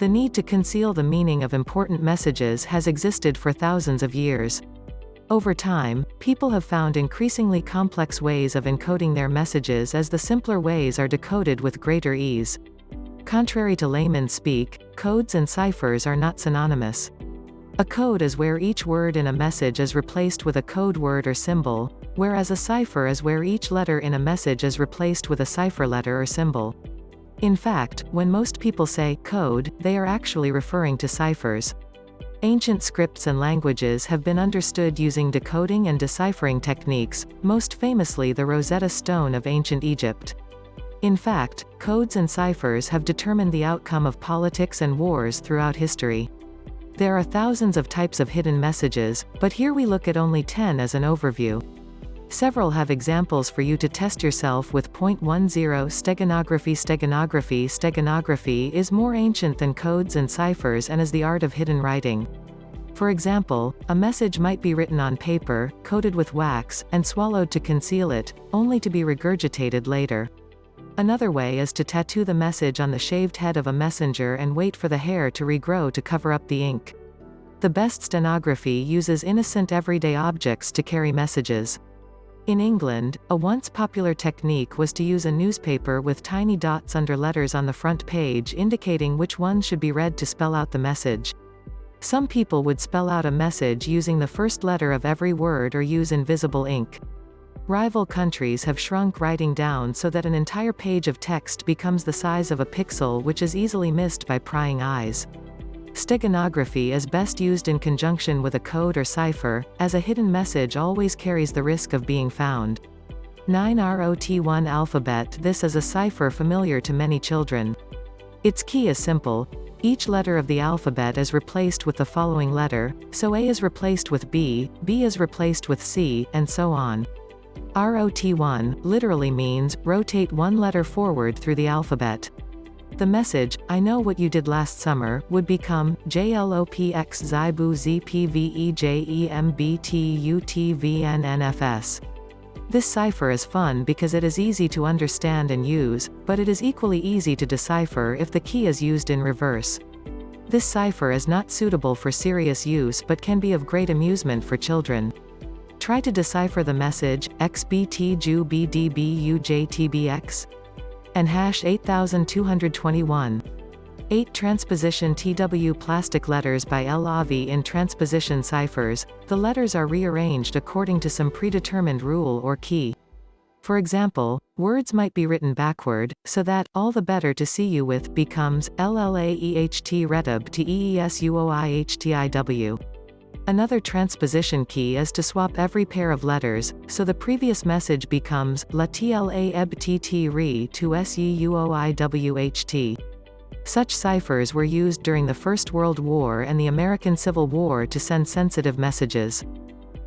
The need to conceal the meaning of important messages has existed for thousands of years. Over time, people have found increasingly complex ways of encoding their messages as the simpler ways are decoded with greater ease. Contrary to layman's speak, codes and ciphers are not synonymous. A code is where each word in a message is replaced with a code word or symbol, whereas a cipher is where each letter in a message is replaced with a cipher letter or symbol. In fact, when most people say code, they are actually referring to ciphers. Ancient scripts and languages have been understood using decoding and deciphering techniques, most famously the Rosetta Stone of ancient Egypt. In fact, codes and ciphers have determined the outcome of politics and wars throughout history. There are thousands of types of hidden messages, but here we look at only 10 as an overview. Several have examples for you to test yourself with. 10 Steganography. Steganography is more ancient than codes and ciphers and is the art of hidden writing. For example, a message might be written on paper, coated with wax, and swallowed to conceal it, only to be regurgitated later. Another way is to tattoo the message on the shaved head of a messenger and wait for the hair to regrow to cover up the ink. The best stenography uses innocent everyday objects to carry messages. In England, a once popular technique was to use a newspaper with tiny dots under letters on the front page indicating which ones should be read to spell out the message. Some people would spell out a message using the first letter of every word or use invisible ink. Rival countries have shrunk writing down so that an entire page of text becomes the size of a pixel, which is easily missed by prying eyes. Steganography is best used in conjunction with a code or cipher, as a hidden message always carries the risk of being found. 9 ROT1 alphabet. This is a cipher familiar to many children. Its key is simple. Each letter of the alphabet is replaced with the following letter, so A is replaced with B, B is replaced with C, and so on. ROT1 literally means, rotate one letter forward through the alphabet. The message, I know what you did last summer, would become, JLOPX ZIBU ZPVEJEMBTUTVNNFS. This cipher is fun because it is easy to understand and use, but it is equally easy to decipher if the key is used in reverse. This cipher is not suitable for serious use but can be of great amusement for children. Try to decipher the message, XBTJUBDBUJTBX. And hash 8221. 8 Transposition TW Plastic letters by L. Avi. In transposition ciphers, the letters are rearranged according to some predetermined rule or key. For example, words might be written backward, so that, all the better to see you with, becomes, LLAEHT Redub to EESUOIHTIW. Another transposition key is to swap every pair of letters, so the previous message becomes La TLA EBTT RE to SEUOIWHT. Such ciphers were used during the First World War and the American Civil War to send sensitive messages.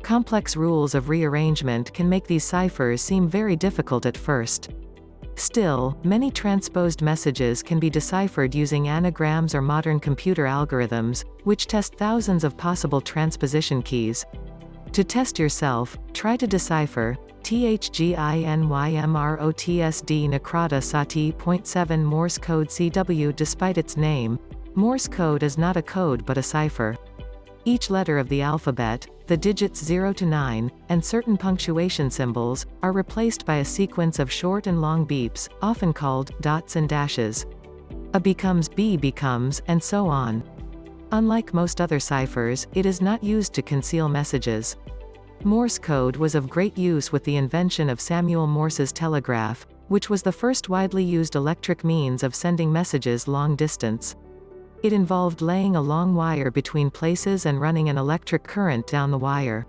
Complex rules of rearrangement can make these ciphers seem very difficult at first. Still, many transposed messages can be deciphered using anagrams or modern computer algorithms, which test thousands of possible transposition keys. To test yourself, try to decipher THGINYMROTSD Nakrata Sati. 7 Morse code CW. Despite its name, Morse code is not a code but a cipher. Each letter of the alphabet, the digits 0 to 9, and certain punctuation symbols, are replaced by a sequence of short and long beeps, often called dots and dashes. A becomes B becomes, and so on. Unlike most other ciphers, it is not used to conceal messages. Morse code was of great use with the invention of Samuel Morse's telegraph, which was the first widely used electric means of sending messages long distance. It involved laying a long wire between places and running an electric current down the wire.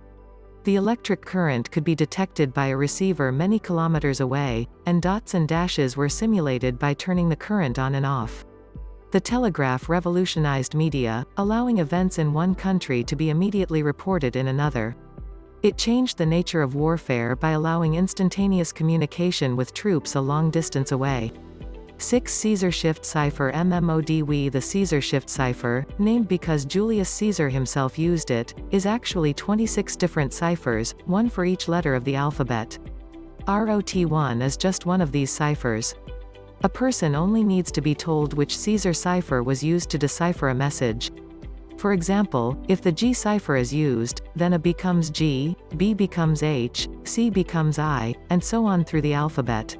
The electric current could be detected by a receiver many kilometers away, and dots and dashes were simulated by turning the current on and off. The telegraph revolutionized media, allowing events in one country to be immediately reported in another. It changed the nature of warfare by allowing instantaneous communication with troops a long distance away. 6 Caesar shift cipher MMODW. The Caesar shift cipher, named because Julius Caesar himself used it, is actually 26 different ciphers, one for each letter of the alphabet. ROT1 is just one of these ciphers. A person only needs to be told which Caesar cipher was used to decipher a message. For example, if the G cipher is used, then A becomes G, B becomes H, C becomes I, and so on through the alphabet.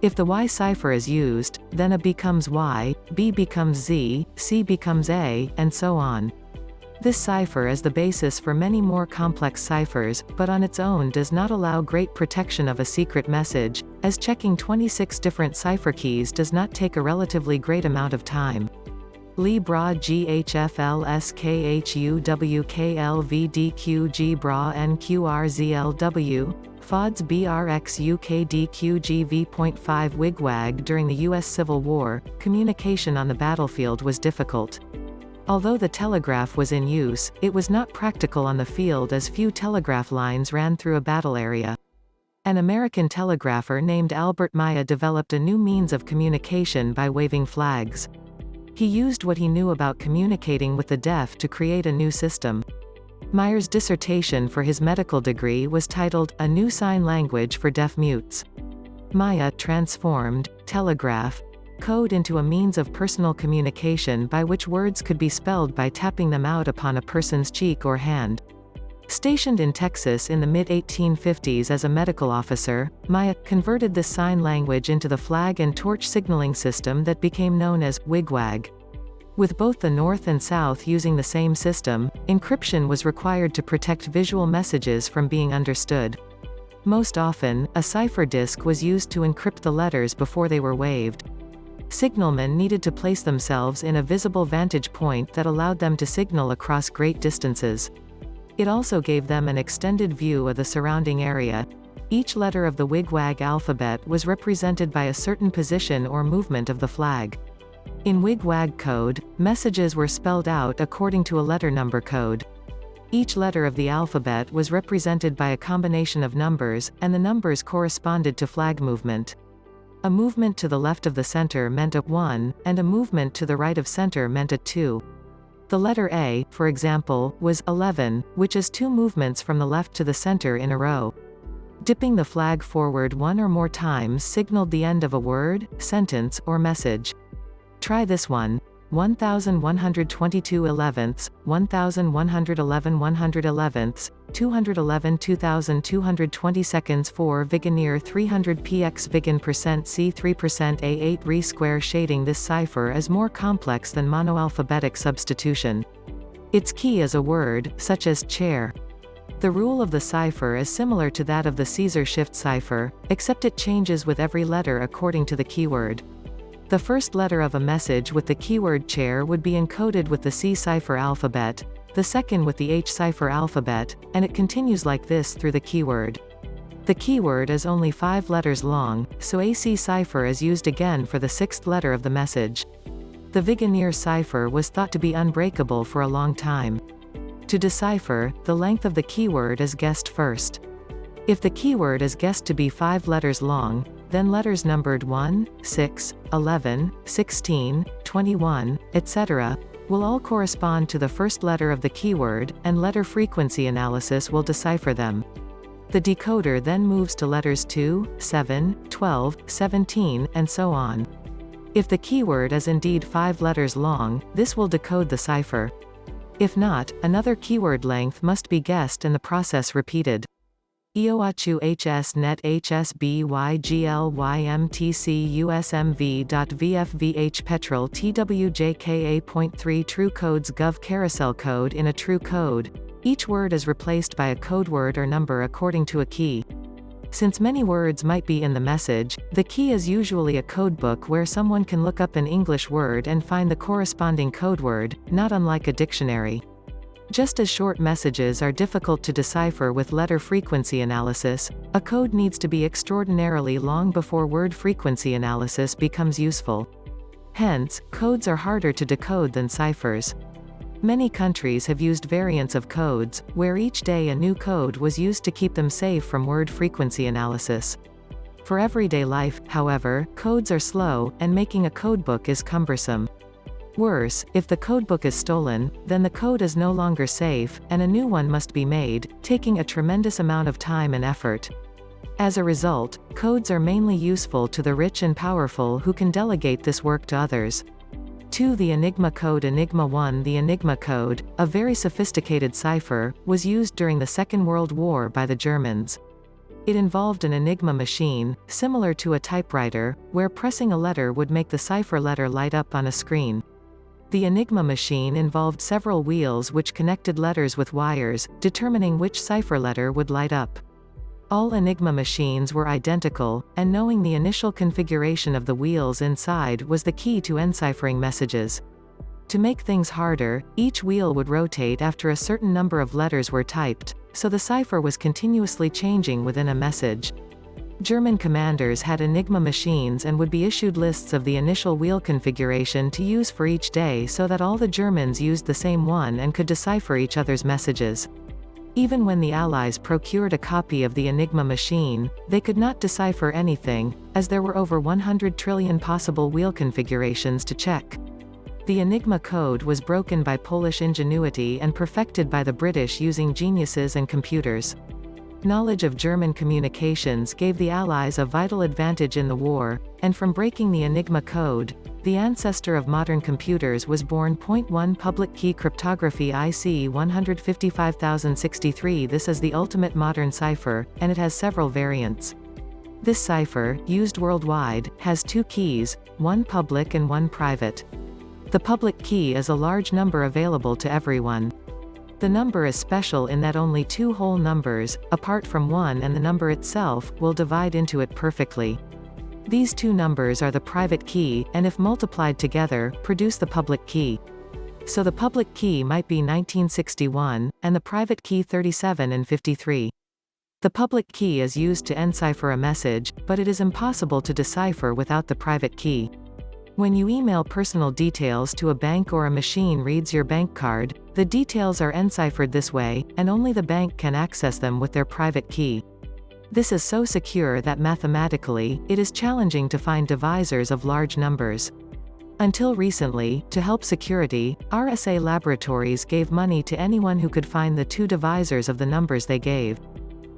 If the Y cipher is used, then A becomes Y, B becomes Z, C becomes A, and so on. This cipher is the basis for many more complex ciphers, but on its own does not allow great protection of a secret message, as checking 26 different cipher keys does not take a relatively great amount of time. Li bra GHFLSKHUWKLVDQG bra NQRZLW, FODS BRXUKDQGV.5 Wigwag. During the U.S. Civil War, communication on the battlefield was difficult. Although the telegraph was in use, it was not practical on the field as few telegraph lines ran through a battle area. An American telegrapher named Albert Maya developed a new means of communication by waving flags. He used what he knew about communicating with the deaf to create a new system. Maya's dissertation for his medical degree was titled, A New Sign Language for Deaf Mutes. Maya transformed telegraph code into a means of personal communication by which words could be spelled by tapping them out upon a person's cheek or hand. Stationed in Texas in the mid-1850s as a medical officer, Maya converted this sign language into the flag and torch signaling system that became known as wigwag. With both the North and South using the same system, encryption was required to protect visual messages from being understood. Most often, a cipher disk was used to encrypt the letters before they were waved. Signalmen needed to place themselves in a visible vantage point that allowed them to signal across great distances. It also gave them an extended view of the surrounding area. Each letter of the wigwag alphabet was represented by a certain position or movement of the flag. In wigwag code, messages were spelled out according to a letter number code. Each letter of the alphabet was represented by a combination of numbers, and the numbers corresponded to flag movement. A movement to the left of the center meant a 1, and a movement to the right of center meant a 2. The letter A, for example, was 11, which is 2 movements from the left to the center in a row. Dipping the flag forward one or more times signaled the end of a word, sentence, or message. Try this one. 1122 elevenths, 1111 111ths, 211 2220 seconds 4 Vigenère 300 px Vigen %c 3% a8 re square shading. This cipher is more complex than monoalphabetic substitution. Its key is a word, such as chair. The rule of the cipher is similar to that of the Caesar shift cipher, except it changes with every letter according to the keyword. The first letter of a message with the keyword chair would be encoded with the C cipher alphabet, the second with the H cipher alphabet, and it continues like this through the keyword. The keyword is only 5 letters long, so a C cipher is used again for the 6th letter of the message. The Vigenère cipher was thought to be unbreakable for a long time. To decipher, the length of the keyword is guessed first. If the keyword is guessed to be 5 letters long, then letters numbered 1, 6, 11, 16, 21, etc., will all correspond to the first letter of the keyword, and letter frequency analysis will decipher them. The decoder then moves to letters 2, 7, 12, 17, and so on. If the keyword is indeed 5 letters long, this will decode the cipher. If not, another keyword length must be guessed and the process repeated. Ioachu HS net HSBYGLYMTC USMV.VFVH Petrol TWJKA.3 True Codes Gov Carousel Code. In a true code, each word is replaced by a code word or number according to a key. Since many words might be in the message, the key is usually a codebook where someone can look up an English word and find the corresponding code word, not unlike a dictionary. Just as short messages are difficult to decipher with letter frequency analysis, a code needs to be extraordinarily long before word frequency analysis becomes useful. Hence, codes are harder to decode than ciphers. Many countries have used variants of codes, where each day a new code was used to keep them safe from word frequency analysis. For everyday life, however, codes are slow, and making a codebook is cumbersome. Worse, if the codebook is stolen, then the code is no longer safe, and a new one must be made, taking a tremendous amount of time and effort. As a result, codes are mainly useful to the rich and powerful who can delegate this work to others. 2. The Enigma Code. Enigma 1. The Enigma Code, a very sophisticated cipher, was used during the Second World War by the Germans. It involved an Enigma machine, similar to a typewriter, where pressing a letter would make the cipher letter light up on a screen. The Enigma machine involved several wheels which connected letters with wires, determining which cipher letter would light up. All Enigma machines were identical, and knowing the initial configuration of the wheels inside was the key to enciphering messages. To make things harder, each wheel would rotate after a certain number of letters were typed, so the cipher was continuously changing within a message. German commanders had Enigma machines and would be issued lists of the initial wheel configuration to use for each day so that all the Germans used the same one and could decipher each other's messages. Even when the Allies procured a copy of the Enigma machine, they could not decipher anything, as there were over 100 trillion possible wheel configurations to check. The Enigma code was broken by Polish ingenuity and perfected by the British using geniuses and computers. Knowledge of German communications gave the Allies a vital advantage in the war, and from breaking the Enigma code, the ancestor of modern computers was born. 1. Public Key Cryptography. IC 155063. This is the ultimate modern cipher, and it has several variants. This cipher, used worldwide, has two keys, one public and one private. The public key is a large number available to everyone. The number is special in that only two whole numbers, apart from one and the number itself, will divide into it perfectly. These two numbers are the private key, and if multiplied together, produce the public key. So the public key might be 1961, and the private key 37 and 53. The public key is used to encipher a message, but it is impossible to decipher without the private key. When you email personal details to a bank or a machine reads your bank card, the details are enciphered this way, and only the bank can access them with their private key. This is so secure that mathematically, it is challenging to find divisors of large numbers. Until recently, to help security, RSA laboratories gave money to anyone who could find the two divisors of the numbers they gave.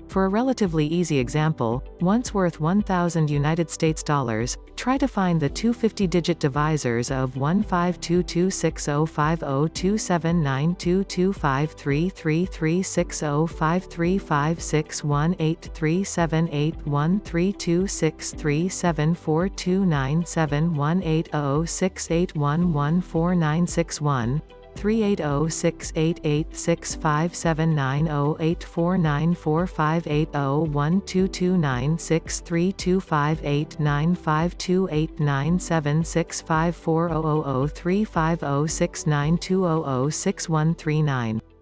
For a relatively easy example, once worth $1,000 US, try to find the two 50-digit divisors of 15226050333637813737183274326374297180068114961. 38068865790849458012296325895289765400350692006139.